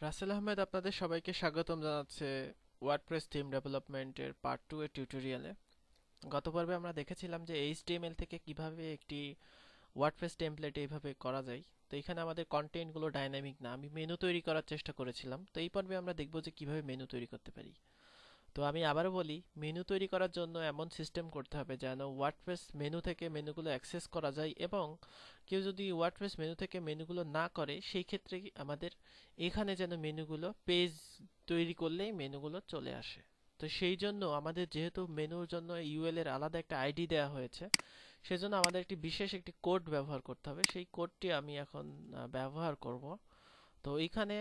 রাসেল আহমেদ আপনাদের সবাইকে স্বাগতম জানাচ্ছে ওয়ার্ডপ্রেস থিম ডেভেলপমেন্টের পার্ট 2 এর টিউটোরিয়ালে। গত পর্বে আমরা দেখেছিলাম যে এইচটিএমএল থেকে কিভাবে একটি ওয়ার্ডপ্রেস টেমপ্লেট এইভাবে করা যায়। তো এখানে আমাদের কন্টেন্টগুলো ডাইনামিক না, আমি মেনু তৈরি করার চেষ্টা করেছিলাম। তো এই পর্বে আমরা দেখব যে কিভাবে মেনু তৈরি করতে পারি। তো আমি আবারও বলি, মেনু তৈরি করার জন্য এমন সিস্টেম করতে হবে যেন ওয়ার্ডপ্রেস মেনু থেকে মেনুগুলো অ্যাক্সেস করা যায়, এবং কেউ যদি ওয়ার্ডপ্রেস মেনু থেকে মেনুগুলো না করে সেই ক্ষেত্রে আমাদের এখানে যেন মেনুগুলো পেজ তৈরি করলেই মেনুগুলো চলে আসে। তো সেই জন্য আমাদের যেহেতু মেনুর জন্য ইউএল এর আলাদা একটা আইডি দেওয়া হয়েছে, সেজন্য আমাদের একটি বিশেষ একটি কোড ব্যবহার করতে হবে। সেই কোডটি আমি এখন ব্যবহার করব। তো এইখানে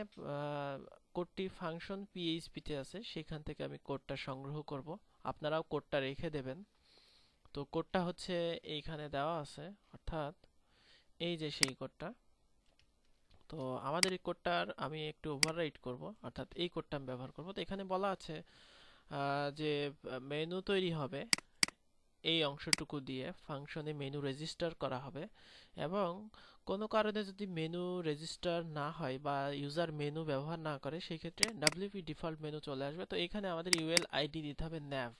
কোডটি ফাংশন পিএইচপি তে আছে, সেখান থেকে আমি কোডটা সংগ্রহ করব। আপনারাও কোডটা রেখে দেবেন। তো কোডটা হচ্ছে এইখানে দেওয়া আছে, অর্থাৎ এই যে সেই কোডটা। তো আমাদের এই কোডটার আমি একটু ওভাররাইট করব, অর্থাৎ এই কোডটা আমি ব্যবহার করব। তো এখানে বলা আছে যে মেনু তৈরি হবে এই অংশটুকু দিয়ে, ফাংশনে মেনু রেজিস্টার করা হবে, এবং কোনো কারণে যদি মেনু রেজিস্টার না হয় বা ইউজার মেনু ব্যবহার না করে সেই ক্ষেত্রে ডাব্লিউপি ডিফল্ট মেনু চলে আসবে। তো এখানে আমাদের ইউএল আইডি দিতে হবে ন্যাভ,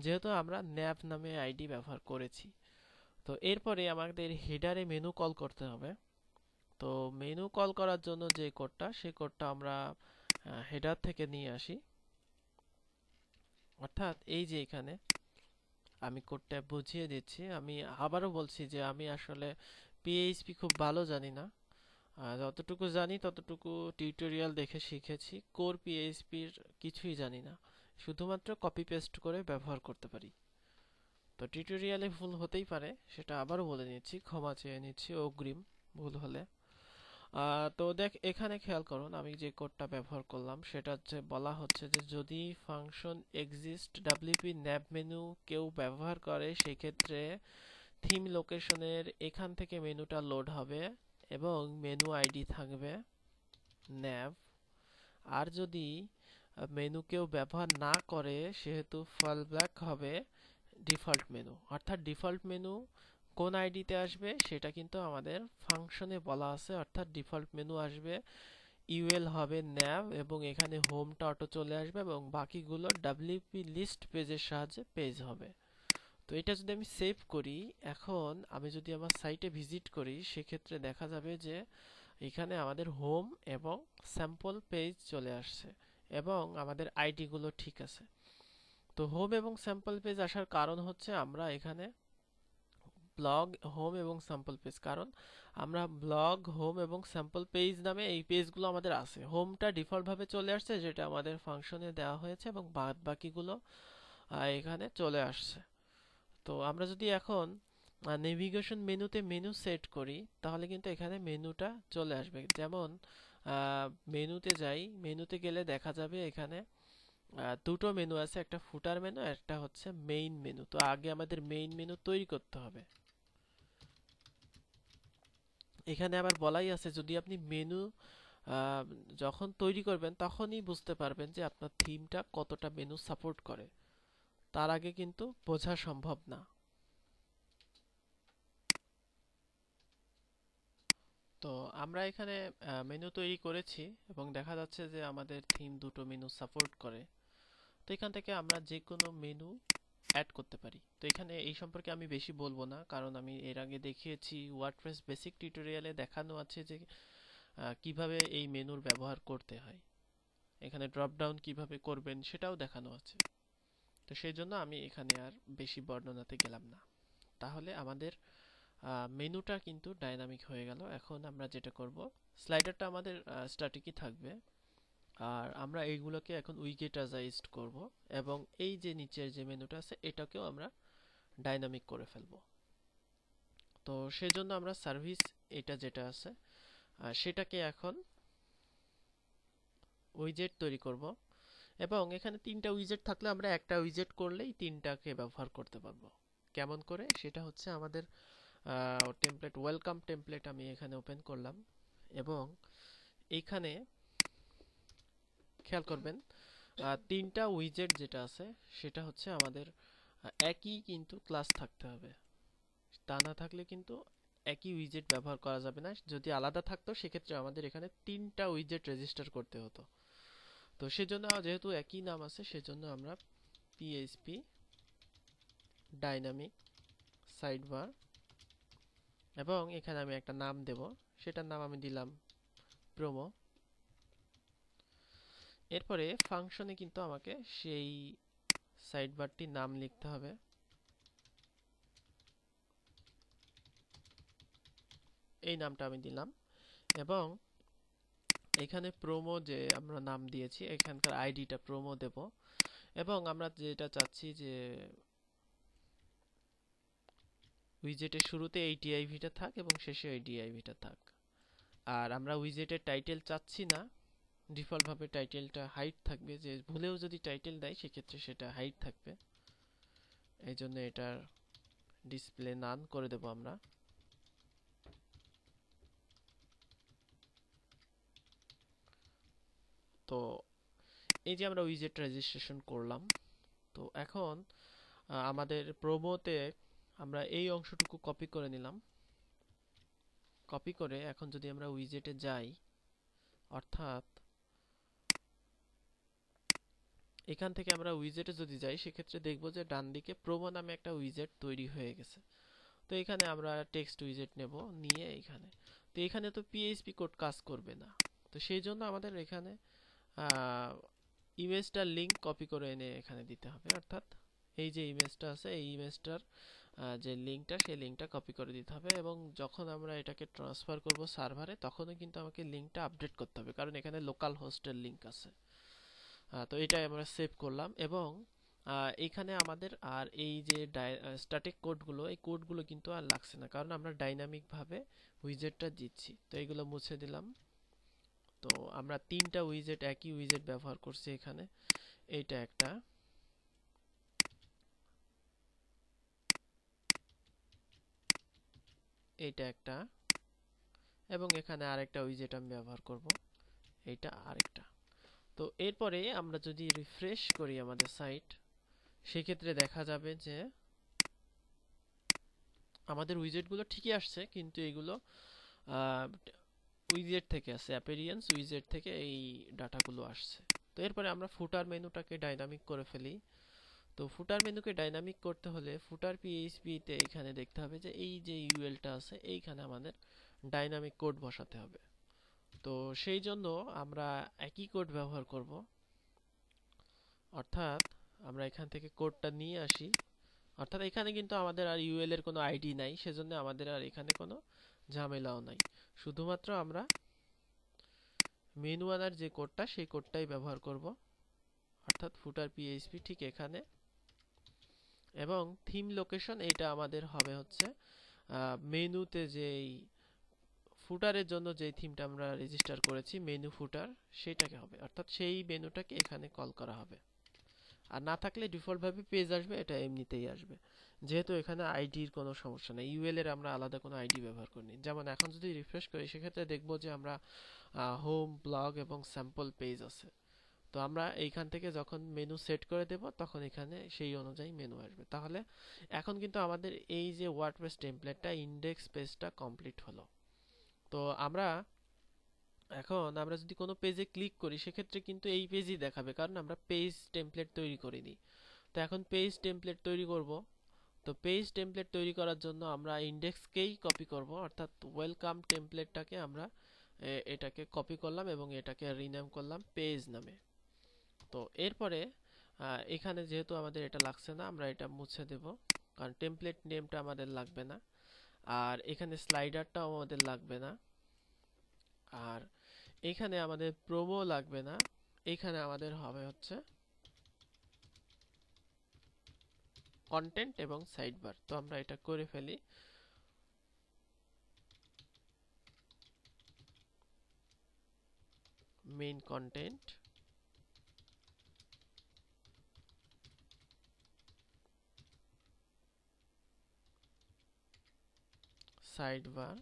যেহেতু আমরা ন্যাভ নামে আইডি ব্যবহার করেছি। তো এরপরে আমাদের হেডারে মেনু কল করতে হবে। তো মেনু কল করার জন্য যে কোডটা, সেই কোডটা আমরা হেডার থেকে নিয়ে আসি, অর্থাৎ এই যে এখানে আমি কোডটা বুঝিয়ে দিচ্ছি। আমি আবারও বলছি যে আমি আসলে পিএইচপি খুব ভালো জানি না, যতটুকু জানি ততটুকু টিউটোরিয়াল দেখে শিখেছি। কোর পিএইচপির কিছুই জানি না, শুধুমাত্র কপি পেস্ট করে ব্যবহার করতে পারি। তো টিউটোরিয়ালে ভুল হতেই পারে, সেটা আবারও বলে নিচ্ছি, ক্ষমা চেয়ে নিচ্ছি অগ্রিম ভুল হলে। তো দেখ, এখানে খেয়াল করুন আমি যে কোডটা ব্যবহার করলাম সেটা হচ্ছে, বলা হচ্ছে যে যদি ফাংশন এক্সিস্ট ডাব্লিউপি ন্যাব মেনু কেউ ব্যবহার করে সেই ক্ষেত্রে থিম লোকেশনের এখান থেকে মেনুটা লোড হবে এবং মেনু আইডি থাকবে nav। আর যদি মেনু কেউ ব্যবহার না করে সেহেতু ফলব্যাক হবে ডিফল্ট মেনু। অর্থাৎ ডিফল্ট মেনু কোন আইডিতে আসবে সেটা কিন্তু আমাদের ফাংশনে বলা আছে, অর্থাৎ ডিফল্ট মেনু আসবে, ইউএল হবে nav, এবং এখানে হোমটা অটো চলে আসবে এবং বাকিগুলো ডাব্লিউপি লিস্ট পেজের সাহায্যে পেজ হবে। তো এটা যদি আমি সেভ করি, এখন আমি যদি আমার সাইটে ভিজিট করি সেক্ষেত্রে দেখা যাবে যে এখানে আমাদের হোম এবং স্যাম্পল পেজ চলে আসছে এবং আমাদের আইডি গুলো ঠিক আছে। তো হোম এবং স্যাম্পল পেজ আসার কারণ হচ্ছে আমরা এখানে ব্লগ হোম এবং স্যাম্পল পেজ, কারণ আমরা ব্লগ হোম এবং স্যাম্পল পেজ নামে এই পেজগুলো আমাদের আছে। হোমটা ডিফল্ট ভাবে চলে আসছে যেটা আমাদের ফাংশনে দেওয়া হয়েছে, এবং বাদ বাকিগুলো এখানে চলে আসছে। তো আমরা যদি এখন নেভিগেশন মেনুতে মেনু সেট করি তাহলে কিন্তু এখানে মেনুটা চলে আসবে। যেমন মেনুতে যাই, মেনুতে গেলে দেখা যাবে এখানে দুটো মেনু আছে, একটা ফুটার মেনু, একটা হচ্ছে মেইন মেনু। তো আগে আমাদের মেইন মেনু তৈরি করতে হবে। এখানে আবার বলাই আছে যদি আপনি মেনু যখন তৈরি করবেন তখনই বুঝতে পারবেন যে আপনার থিমটা কতটা মেনু সাপোর্ট করে, তার আগে কিন্তু বোঝা সম্ভব না। তো আমরা এখানে মেনু তৈরি করেছি এবং দেখা যাচ্ছে যে আমাদের থিম দুটো মেনু সাপোর্ট করে। তো এখান থেকে আমরা যে কোনো মেনু অ্যাড করতে পারি। তো এখানে এই সম্পর্কে আমি বেশি বলবো না, কারণ আমি এর আগে দেখিয়েছি, ওয়ার্ডপ্রেস বেসিক টিউটোরিয়ালে দেখানো আছে যে কিভাবে এই মেনুর ব্যবহার করতে হয়। এখানে ড্রপ ডাউন কিভাবে করবেন সেটাও দেখানো আছে। তো সেই জন্য আমি এখানে আর বেশি বর্ণনাতে গেলাম না। তাহলে আমাদের মেনুটা কিন্তু ডাইনামিক হয়ে গেল। এখন আমরা যেটা করব, স্লাইডারটা আমাদের স্ট্যাটিকই থাকবে, আর আমরা এইগুলোকে এখন উইকেটাইজড করব, এবং এই যে নিচের যে মেনুটা আছে এটাকেও আমরা ডাইনামিক করে ফেলবো। তো সেজন্য আমরা সার্ভিস, এটা যেটা আছে সেটাকে এখন উইজেট তৈরি করব, এবং এখানে তিনটা উইজেট থাকলে আমরা একটা উইজেট করলেই তিনটাকে ব্যবহার করতে পারবো। কেমন করে, সেটা হচ্ছে আমাদের টেমপ্লেট, ওয়েলকাম টেমপ্লেট আমি এখানে ওপেন করলাম, এবং এইখানে খেয়াল করবেন তিনটা উইজেট যেটা আছে সেটা হচ্ছে আমাদের একই কিন্তু ক্লাস থাকতে হবে, তা না থাকলে কিন্তু একই উইজেট ব্যবহার করা যাবে না। যদি আলাদা থাকতো সেক্ষেত্রে আমাদের এখানে 3টা উইজেট রেজিস্টার করতে হতো। তো সেজন্য যেহেতু একই নাম আছে সেজন্য আমরা পিএইচপি ডাইনামিক সাইডবার এবং এখানে আমি একটা নাম দেব, সেটার নাম আমি দিলাম প্রোমো। এরপরে ফাংশনে কিন্তু আমাকে সেই সাইডবারটির নাম লিখতে হবে। এই নামটা আমি দিলাম এবং এখানে প্রোমো যে আমরা নাম দিয়েছি এখানকার আইডিটা প্রোমো দেব এবং আমরা যেটা চাচ্ছি যে উইজেটের শুরুতে এই ডিআইভিটা থাক এবং শেষে এই ডিআইভিটা থাক। আর আমরা উইজেটের টাইটেল চাচ্ছি না, ডিফল্ট ভাবে টাইটেলটা হাইড থাকবে, যে ভুলেও যদি টাইটেল দেয় সেক্ষেত্রে সেটা হাইড থাকবে। এই জন্য এটার ডিসপ্লে নান করে দেব আমরা। তো এই যে আমরা উইজেট রেজিস্ট্রেশন করলাম, তো এখন আমাদের প্রোমোতে আমরা এই অংশটুকু কপি করে নিলাম। কপি করে এখন যদি আমরা উইজেটে যাই, অর্থাৎ এখান থেকে আমরা উইজেটে যদি যাই সেক্ষেত্রে দেখব যে ডান দিকে প্রোমো নামে একটা উইজেট তৈরি হয়ে গেছে। তো এখানে আমরা টেক্সট উইজেট নেব, নিয়ে এখানে তো এখানে তো পিএইচপি কোড কাজ করবে না। তো সেই জন্য আমাদের এখানে ইমেজটার লিংক কপি করে এনে এখানে দিতে হবে, অর্থাৎ এই যে ইমেজটা আছে এই ইমেজটার যে লিংকটা সেই লিংকটা কপি করে দিতে হবে এবং যখন আমরা এটাকে ট্রান্সফার করব সার্ভারে তখনও কিন্তু আমাকে লিংকটা আপডেট করতে হবে, কারণ এখানে লোকাল হোস্টের লিংক আছে। তো এটাই আমরা সেভ করলাম এবং এখানে আমাদের আর এই যে স্ট্যাটিক কোডগুলো, এই কোডগুলো কিন্তু আর লাগছে না, কারণ আমরা ডাইনামিক ভাবে উইজেটটা দিচ্ছি। তো এগুলো মুছে দিলাম। তো আমরা 3টা উইজেট, একই উইজেট ব্যবহার করছি এখানে। এইটা একটা, এইটা একটা এবং এখানে আরেকটা উইজেট আমি ব্যবহার করব, এইটা আরেকটা। তো এরপরে আমরা যদি রিফ্রেশ করি আমাদের সাইট, সেক্ষেত্রে দেখা যাবে যে আমাদের উইজেটগুলো ঠিকই আসছে, কিন্তু এগুলো উইজেট থেকে আসছে, অ্যাপিয়ারেন্স উইজেট থেকে এই ডাটাগুলো আসছে। তো এরপরে আমরা ফুটার মেনুটাকে ডাইনামিক করে ফেলি। তো ফুটার মেনুকে ডাইনামিক করতে হলে ফুটার পিএইচপি তে এখানে দেখতে হবে যে এই যে ইউএলটা আছে এইখানে আমাদের ডাইনামিক কোড বসাতে হবে। তো সেই জন্য আমরা একই কোড ব্যবহার করব, অর্থাৎ আমরা এখান থেকে কোডটা নিয়ে আসি। অর্থাৎ এখানে কিন্তু আমাদের আর ইউএল এর কোনো আইডি নাই, সেজন্য আমাদের আর এখানে কোনো ঝামেলাও নাই। শুধুমাত্র আমরা মেনু আনার যে কোডটা সেই কোডটাই ব্যবহার করব, অর্থাৎ ফুটার পিএইচপি ঠিক এখানে। এবং থিম লোকেশন এটা আমাদের হবে হচ্ছে মেনুতে যেই ফুটারের জন্য যেই থিমটা আমরা রেজিস্টার করেছি মেনু ফুটার, সেটাকে হবে, অর্থাৎ সেই মেনুটাকে এখানে কল করা হবে। আর না থাকলে ডিফল্ট ভাবে পেজ আসবে, এটা এমনিতেই আসবে, যেহেতু এখানে আইডির কোনো সমস্যা নেই। ইউএল এর আমরা আলাদা কোনো আইডি ব্যবহার করিনি। যেমন এখন যদি রিফ্রেশ করি সেক্ষেত্রে দেখবো যে আমরা হোম, ব্লগ এবং স্যাম্পল পেজ আছে। তো আমরা এইখান থেকে যখন মেনু সেট করে দেব তখন এখানে সেই অনুযায়ী মেনু আসবে। তাহলে এখন কিন্তু আমাদের এই যে ওয়ার্ডপ্রেস টেমপ্লেটটা ইনডেক্স পেজটা কমপ্লিট হলো। তো আমরা যদি কোনো পেজে ক্লিক করি সেক্ষেত্রে কিন্তু এই পেজই দেখাবে, কারণ আমরা পেজ টেমপ্লেট তৈরি করিনি। তো এখন পেজ টেমপ্লেট তৈরি করব। তো পেজ টেমপ্লেট তৈরি করার জন্য আমরা ইনডেক্সকেই কপি করব, অর্থাৎ ওয়েলকাম টেমপ্লেটটাকে আমরা এটাকে কপি করলাম এবং এটাকে রিনেম করলাম পেজ নামে। তো এরপরে এখানে যেহেতু আমাদের এটা লাগছে না, আমরা এটা মুছে দেব, কারণ টেমপ্লেট নেমটা আমাদের লাগবে না। আর এখানে স্লাইডারটাও আমাদের লাগবে না। আর এখানে আমাদের প্রোমো লাগবে না। এখানে আমাদের হবে হচ্ছে কন্টেন্ট এবং সাইডবার। তো আমরা এটা করে ফেলি। মেইন কন্টেন্ট, সাইডবার,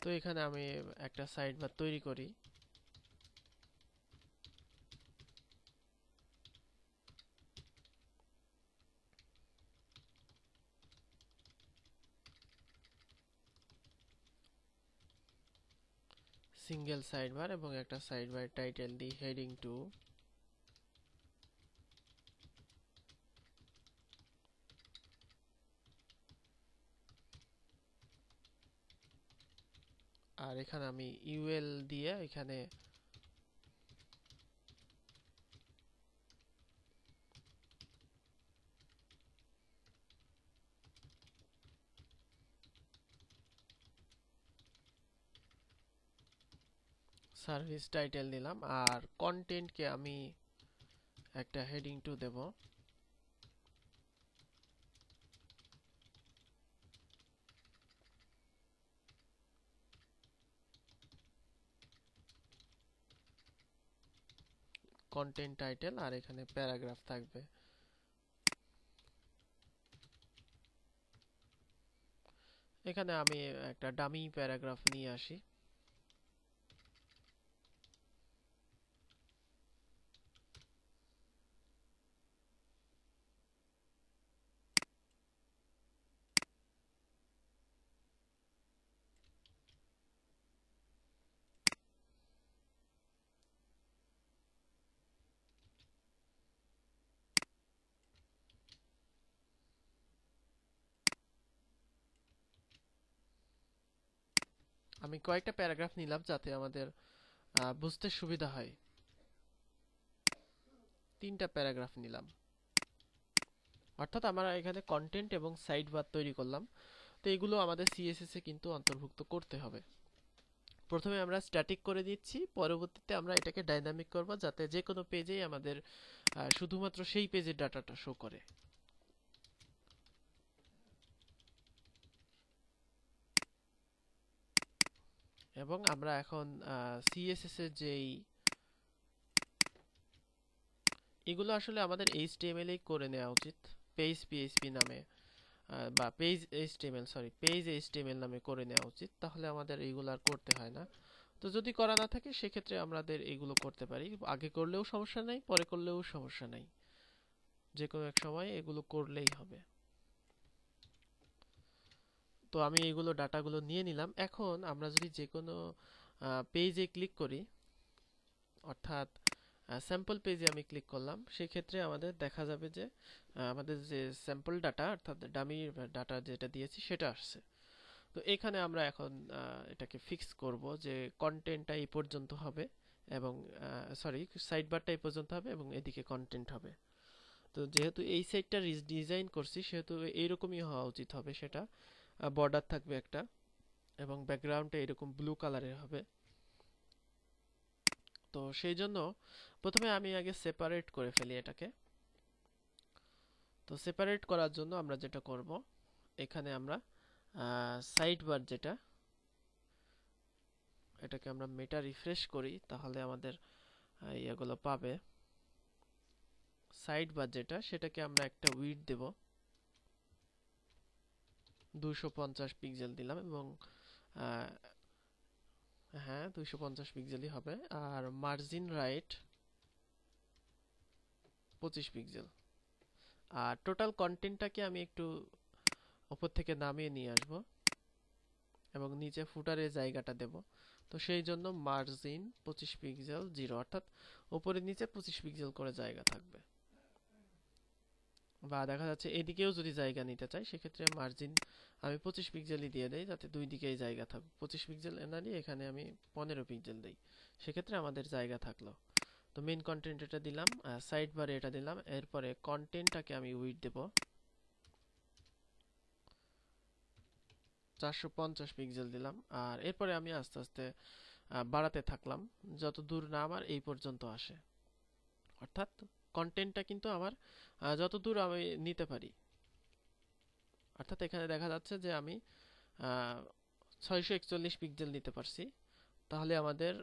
তো তো এখানে আমি একটা সাইড বার তৈরি করি। সিঙ্গেল সাইড বার এবং একটা সাইড বার টাইটেল দিই হেডিং টু। আর এখানে আমি ইউএল দিয়ে এখানে সার্ভিস টাইটেল দিলাম আর কন্টেন্টকে আমি একটা হেডিং টু দেব। কন্টেন্ট টাইটেল আর এখানে প্যারাগ্রাফ থাকবে। এখানে আমি একটা ডামি প্যারাগ্রাফ নিয়ে আসি। আমি কয়েকটা প্যারাগ্রাফ নিলাম যাতে আমাদের বুঝতে সুবিধা হয়। 3টা প্যারাগ্রাফ নিলাম, অর্থাৎ আমরা এখানে কন্টেন্ট এবং সাইড বার তৈরি করলাম। তো এগুলো আমাদের সিএসএস এ কিন্তু অন্তর্ভুক্ত করতে হবে। প্রথমে আমরা স্ট্যাটিক করে দিচ্ছি, পরবর্তীতে আমরা এটাকে ডাইনামিক করব যাতে যে কোনো পেজেই আমাদের শুধুমাত্র সেই পেজের ডাটাটা শো করে। এবং আমরা এখন সিএসএস এর যেই এগুলো আসলে আমাদের এইচটিএমএল এই করে নেওয়া উচিত। পেজ পিএইচপি নামে বা page HTML sorry page HTML নামে করে নেওয়া উচিত, তাহলে আমাদের এইগুলো আর করতে হয় না। তো যদি করা না থাকে সেক্ষেত্রে আমাদের এইগুলো করতে পারি, আগে করলেও সমস্যা নাই, পরে করলেও সমস্যা নাই, যে কোনো এক সময় এগুলো করলেই হবে। তো আমি এইগুলো ডাটাগুলো নিয়ে নিলাম। এখন আমরা যদি যে কোনো পেজে ক্লিক করি, অর্থাৎ স্যাম্পল পেজে আমি ক্লিক করলাম, সেক্ষেত্রে আমাদের দেখা যাবে যে আমাদের যে স্যাম্পল ডাটা অর্থাৎ ডামি ডাটা যেটা দিয়েছি সেটা আসছে। তো এখানে আমরা এখন এটাকে ফিক্স করব যে কন্টেন্টটা এই পর্যন্ত হবে এবং সরি সাইড বারটা এই পর্যন্ত হবে এবং এদিকে কন্টেন্ট হবে। তো যেহেতু এই সাইডটা ডিজাইন করছি সেহেতু এইরকমই হওয়া উচিত হবে। সেটা বর্ডার থাকবে একটা এবং ব্যাকগ্রাউন্ডটা এরকম ব্লু কালারের হবে। তো সেই জন্য প্রথমে আমি আগে সেপারেট করে ফেলি এটাকে। তো সেপারেট করার জন্য আমরা যেটা করব, এখানে আমরা সাইড বার যেটা, এটাকে আমরা মেটা রিফ্রেশ করি তাহলে আমাদের ইয়েগুলো পাবে। সাইড বার যেটা সেটাকে আমরা একটা উইডথ দেব, 250 পিক্সেল দিলাম এবং হ্যাঁ 250 পিক্সেলই হবে। আর মার্জিন রাইট 25 পিক্সেল। আর টোটাল কন্টেন্টটাকে আমি একটু উপর থেকে নামিয়ে নিয়ে আসব এবং নিচে ফুটারের জায়গাটা দেব। তো সেই জন্য মার্জিন 25 পিক্সেল 0, অর্থাৎ উপরে নিচে 25 পিক্সেল করে জায়গা থাকবে। বা দেখা যাচ্ছে এদিকেও যদি জায়গা নিতে চাই সেক্ষেত্রে মার্জিন আমি 25 পিক্সেলই দিয়ে দেই যাতে দুই দিকেই জায়গা থাকুক। 25 পিক্সেল না দিয়ে এখানে আমি 15 পিক্সেল দেই, সেক্ষেত্রে আমাদের জায়গা থাকলো। তো মেইন কন্টেন্ট এটা দিলাম, সাইড বারে এটা দিলাম, এরপরে কন্টেন্টটাকে আমি উইডথ দেব 450 পিক্সেল দিলাম। আর এরপরে আমি আস্তে আস্তে বাড়াতে থাকলাম যত দূর না আমার এই পর্যন্ত আসে, অর্থাৎ কন্টেন্টটা কিন্তু আমার যত দূর আমি নিতে পারি। অর্থাৎ এখানে দেখা যাচ্ছে যে আমি 641 পিক্সেল নিতে পারছি। তাহলে আমাদের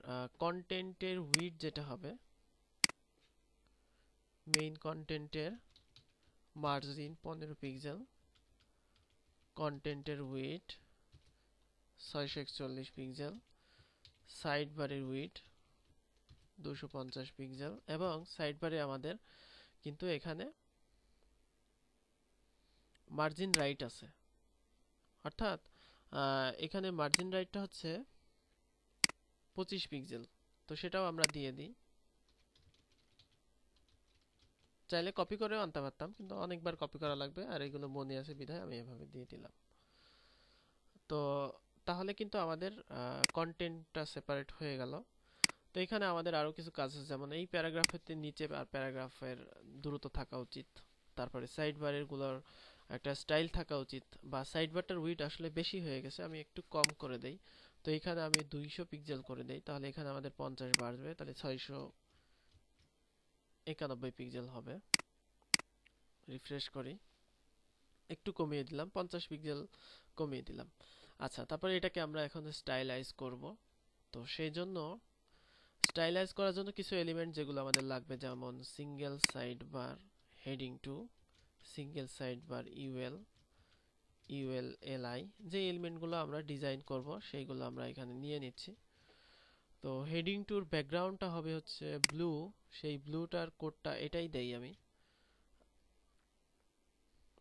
কন্টেন্টের উইডথ যেটা হবে, মেইন কন্টেন্টের মার্জিন 15 পিক্সেল, কন্টেন্টের উইডথ 641 পিক্সেল, সাইড বারের উইডথ 250 পিক্সেল এবং সাইড বারে আমাদের কিন্তু এখানে মার্জিন রাইট আছে, অর্থাৎ এখানে মার্জিন রাইটটা হচ্ছে 25 পিক্সেল। তো সেটাও আমরা দিয়ে দিই। চাইলে কপি করেও আনতে পারতাম, কিন্তু অনেকবার কপি করা লাগবে আর এগুলো মনে আছে বিধায় আমি এভাবে দিয়ে দিলাম। তো তাহলে কিন্তু আমাদের কন্টেন্টটা সেপারেট হয়ে গেল। তো এখানে আমাদের আরো কিছু কাজ আছে, যেমন এই প্যারাগ্রাফের নিচে আর প্যারাগ্রাফের দূরত্ব থাকা উচিত, তারপরে সাইড বারের গুলোর একটা স্টাইল থাকা উচিত, বা সাইড বারটার উইডথ আসলে বেশি হয়ে গেছে, আমি একটু কম করে দেই। তো এখানে আমি 200 পিক্সেল করে দেই, তাহলে এখানে আমাদের 50 বাড়বে, তাহলে 691 পিক্সেল হবে। রিফ্রেশ করি, একটু কমিয়ে দিলাম, 50 পিক্সেল কমিয়ে দিলাম। আচ্ছা, তারপরে এটাকে আমরা এখন স্টাইলাইজ করব। তো সেই জন্য স্টাইলাইজ করার জন্য কিছু এলিমেন্ট যেগুলো আমাদের লাগবে, যেমন single side bar, heading two, single side bar UL, UL LI, যে এলিমেন্টগুলো আমরা ডিজাইন করব সেইগুলো আমরা এখানে নিয়ে নিচ্ছি। তো হেডিং টুর ব্যাকগ্রাউন্ডটা হবে হচ্ছে ব্লু, সেই ব্লুটার কোডটা এটাই দেই আমি।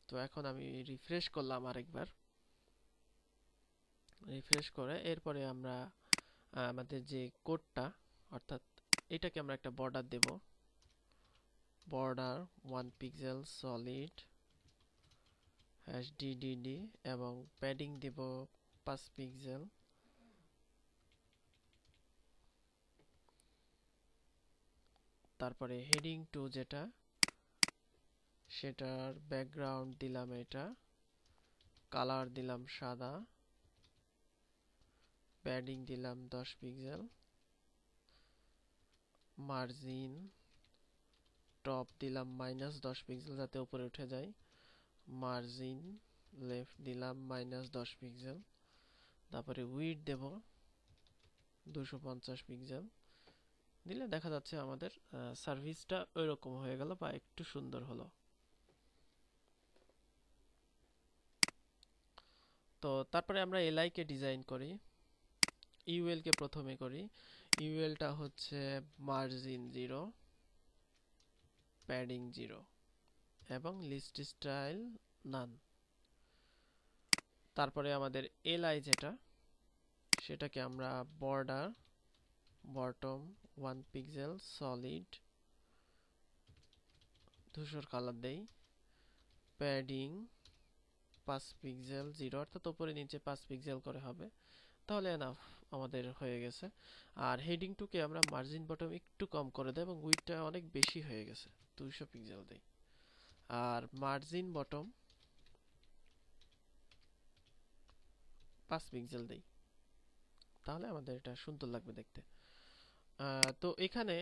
তো এখন আমি রিফ্রেশ করলাম আরেকবার, রিফ্রেশ করে এরপরে আমরা আমাদের যে কোডটা, অর্থাৎ এটাকে আমরা একটা বর্ডার দেব, বর্ডার 1 পিক্সেল সলিড HDDD এবং প্যাডিং দেব 5 পিক্সেল। তারপরে হেডিং টু যেটা, সেটার ব্যাকগ্রাউন্ড দিলাম এটা, কালার দিলাম সাদা, প্যাডিং দিলাম 10 পিক্সেল, মার্জিন টপ দিলাম -10 পিক্সেল যাতে উপরে উঠে যায়, মার্জিন লেফট দিলাম -10 পিক্সেল, তারপরে উইডথ দেব 250 পিক্সেল। দিলে দেখা যাচ্ছে আমাদের সার্ভিসটা ওইরকম হয়ে গেল বা একটু সুন্দর হলো। তো তারপরে আমরা এলআই কে ডিজাইন করি, ইউএল কে প্রথমে করি। ইউএলটা হচ্ছে মার্জিন 0, প্যাডিং 0 এবং লিস্ট স্টাইল নান। তারপরে আমাদের এলআই যেটা, সেটাকে আমরা বর্ডার বটম 1 পিক্সেল সলিড ধূসর কালার দেই, প্যাডিং 5 পিক্সেল 0, অর্থাৎ উপরে নিচে 5 পিক্সেল করে হবে, তাহলে এনাফ আমাদের হয়ে গেছে। আর হেডিং টুকে আমরা মার্জিন বটম একটু কম করে দেই এবং উইডথটা অনেক বেশি হয়ে গেছে, 200 পিক্সেল দেই। আর মার্জিন বটম 5 পিক্সেল দেই, তাহলে আমাদের এটা সুন্দর লাগবে দেখতে। তো এখানে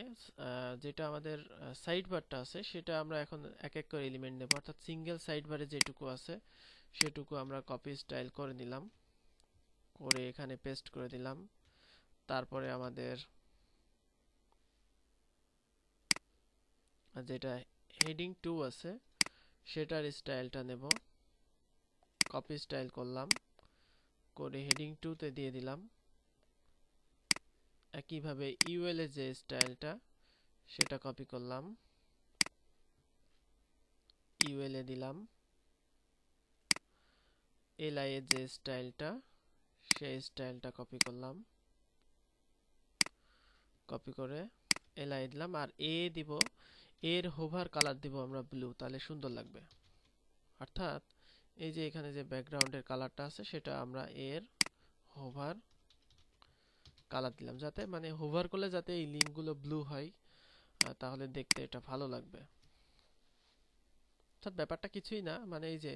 যেটা আমাদের সাইড বারটা আছে, সেটা আমরা এখন এক এক করে এলিমেন্ট নেব, অর্থাৎ সিঙ্গেল সাইড বারে যেটুকু আছে সেটুকু আমরা কপি স্টাইল করে নিলাম, করে এখানে পেস্ট করে দিলাম। তারপরে আমাদের যেটা হেডিং টু আছে সেটার স্টাইলটা নেব, কপি স্টাইল করলাম, করে হেডিং টুতে দিয়ে দিলাম। একইভাবে ইউএল এর যে স্টাইলটা সেটা কপি করলাম, ইউএল এ দিলাম। এলআই এর যে স্টাইলটা, সেই স্টাইলটা কপি করলাম, কপি করে এলআই দিলাম। আর এ দিব, এর হোভার কালার দিব আমরা ব্লু, তাহলে সুন্দর লাগবে। অর্থাৎ এই যে এখানে যে ব্যাকগ্রাউন্ডের কালারটা আছে সেটা আমরা এর হোভার কালার দিলাম, যাতে মানে হোভার করলে যাতে এই লিঙ্কগুলো ব্লু হয়, তাহলে দেখতে এটা ভালো লাগবে। অর্থাৎ ব্যাপারটা কিছুই না, মানে এই যে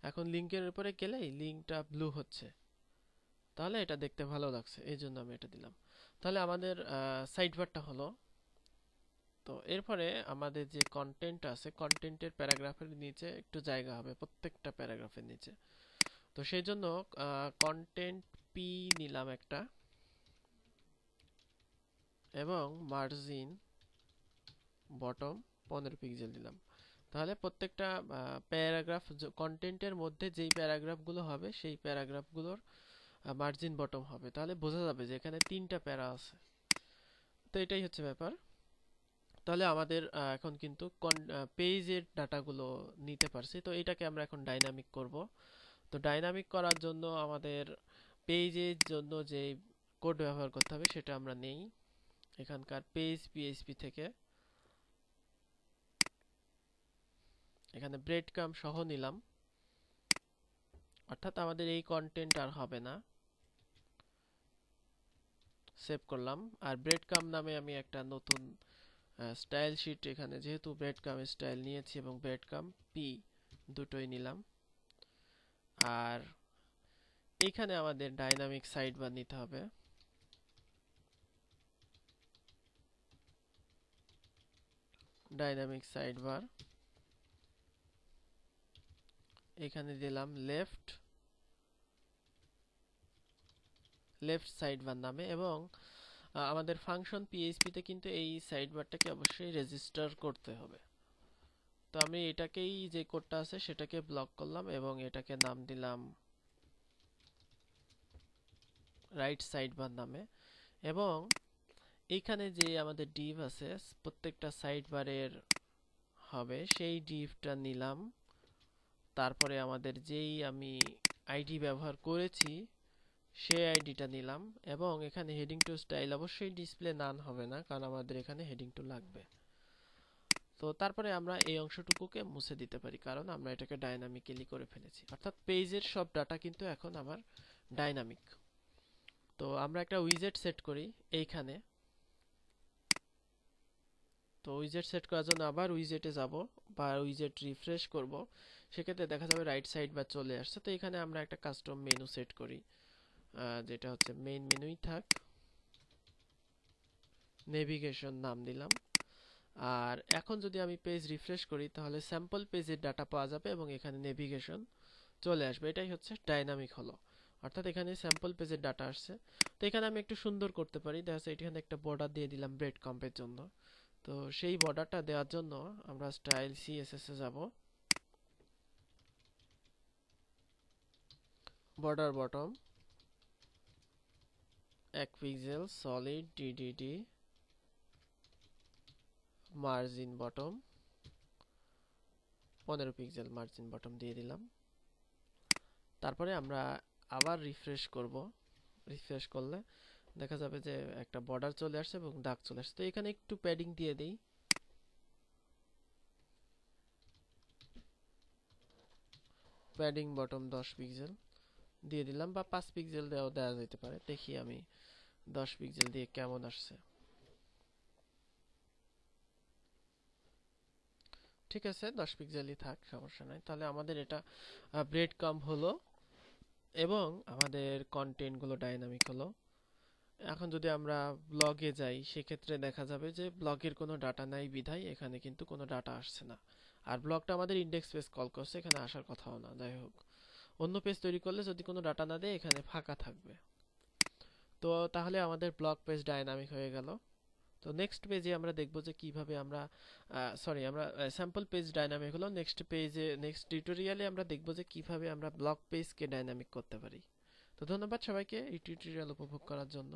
এখন লিঙ্কের উপরে গেলেই লিঙ্কটা ব্লু হচ্ছে, তাহলে এটা দেখতে ভালো লাগছে, এই জন্য আমি এটা দিলাম। তাহলে আমাদের সাইড বারটা হলো। তো এরপরে আমাদের যে কন্টেন্ট আছে, কন্টেন্টের প্যারাগ্রাফের নিচে একটু জায়গা হবে প্রত্যেকটা প্যারাগ্রাফের নিচে। তো সেই জন্য কন্টেন্ট পি নিলাম একটা এবং মার্জিন বটম 15 পিক্সেল দিলাম। তাহলে প্রত্যেকটা প্যারাগ্রাফ কন্টেন্টের মধ্যে যেই প্যারাগ্রাফগুলো হবে সেই প্যারাগ্রাফগুলোর মার্জিন বটম হবে, তাহলে বোঝা যাবে যে এখানে তিনটা প্যারা আছে। তো এটাই হচ্ছে ব্যাপার। তাহলে আমাদের এখন কিন্তু পেজের ডাটাগুলো নিতে পারছি, তো এটাকে আমরা এখন ডাইনামিক করব। তো ডাইনামিক করার জন্য আমাদের পেজের জন্য যে কোড ব্যবহার করতে হবে সেটা আমরা নেই এখানকার পেজ পিএইচপি থেকে। এখানে ব্রেড কাম সহ নিলাম, অর্থাৎ আমাদের এই কন্টেন্ট আর হবে না। সেভ করলাম। আর ব্রেড কাম নামে আমি একটা নতুন স্টাইল শিট, এখানে যেহেতু ব্রেড কাম স্টাইল নিয়েছি এবং ব্রেড কাম পি দুটোই নিলাম। আর এইখানে আমাদের ডাইনামিক সাইড বার নিতে হবে। ডাইনামিক সাইড বার এখানে দিলাম লেফট সাইড বার নামে, এবং আমাদের ফাংশন পিএইচপি তে কিন্তু এই সাইড বারটাকে অবশ্যই রেজিস্টার করতে হবে। তো আমি এটাকেই, যে কোডটা আছে সেটাকে ব্লক করলাম এবং এটাকে নাম দিলাম রাইট সাইড বার নামে। এবং এইখানে যে আমাদের ডিভ আছে প্রত্যেকটা সাইড বারের হবে, সেই ডিভটা নিলাম। তারপরে আমাদের যেই আমি আইডি ব্যবহার করেছি সেই আইডিটা নিলাম, এবং এখানে হেডিং টু স্টাইল অবশ্যই ডিসপ্লে নান হবে না, কারণ আমাদের এখানে হেডিং টু লাগবে। তো তারপরে আমরা এই অংশটুকুকে মুছে দিতে পারি, কারণ আমরা এটাকে ডাইনামিক্যালি করে ফেলেছি, অর্থাৎ পেজের সব ডাটা কিন্তু এখন আমার ডাইনামিক। তো আমরা একটা উইজেট সেট করি এইখানে। তো উইজেট সেট করার জন্য আবার উইজেটে যাব বা উইজেট রিফ্রেশ করব, সেক্ষেত্রে দেখা যাবে রাইট সাইড বা চলে আসছে। তো এখানে আমরা একটা কাস্টম মেনু সেট করি, যেটা হচ্ছে মেইন মেনুই থাক, নেভিগেশন নাম দিলাম। আর এখন যদি আমি পেজ রিফ্রেশ করি তাহলে স্যাম্পল পেজের ডাটা পাওয়া যাবে এবং এখানে নেভিগেশন চলে আসবে। এটাই হচ্ছে ডাইনামিক হলো, অর্থাৎ এখানে স্যাম্পল পেজের ডাটা আসছে। তো এখানে আমি একটু সুন্দর করতে পারি, দেখা যাচ্ছে এখানে একটা বর্ডার দিয়ে দিলাম ব্রেড কম্পের জন্য। তো সেই বর্ডারটা দেওয়ার জন্য আমরা স্টাইল সিএসএস এ যাব, border bottom 1 pixel solid DDD margin bottom 15 pixel margin bottom দিয়ে দিলাম। তারপরে আমরা আবার রিফ্রেশ করব। রিফ্রেশ করলে দেখা যাবে যে একটা বর্ডার চলে আসছে এবং দাগ চলে আসছে। তো এখানে একটু প্যাডিং দিয়ে দেই, প্যাডিং বটম 10 পিক্সেল দিয়ে দিলাম, বা 5 পিক্সেল দেওয়া যেতে পারে। দেখি আমি 10 পিক্সেল দিয়ে কেমন আসছে। ঠিক আছে, 10 পিক্সেলই থাক, সমস্যা নাই। তাহলে আমাদের এটা ব্রেড কাম হলো এবং আমাদের কন্টেন্ট গুলো ডাইনামিক হলো। এখন যদি আমরা ব্লগে যাই সেক্ষেত্রে দেখা যাবে যে ব্লগের কোনো ডাটা নাই বিধায় এখানে কিন্তু কোনো ডাটা আসছে না। আর ব্লগটা আমাদের ইন্ডেক্স পেজ কল করছে, এখানে আসার কথাও না। যাই হোক, অন্য পেজ তৈরি করলে যদি কোনো ডাটা না দেয় এখানে ফাঁকা থাকবে। তো তাহলে আমাদের ব্লগ পেজ ডাইনামিক হয়ে গেল। তো নেক্সট পেজে আমরা দেখব যে কিভাবে আমরা আমরা স্যাম্পল পেজ ডাইনামিক হলো, নেক্সট টিউটোরিয়ালে আমরা দেখব যে কিভাবে আমরা ব্লগ পেজকে ডাইনামিক করতে পারি। তো ধন্যবাদ সবাইকে এই টিউটোরিয়াল উপভোগ করার জন্য।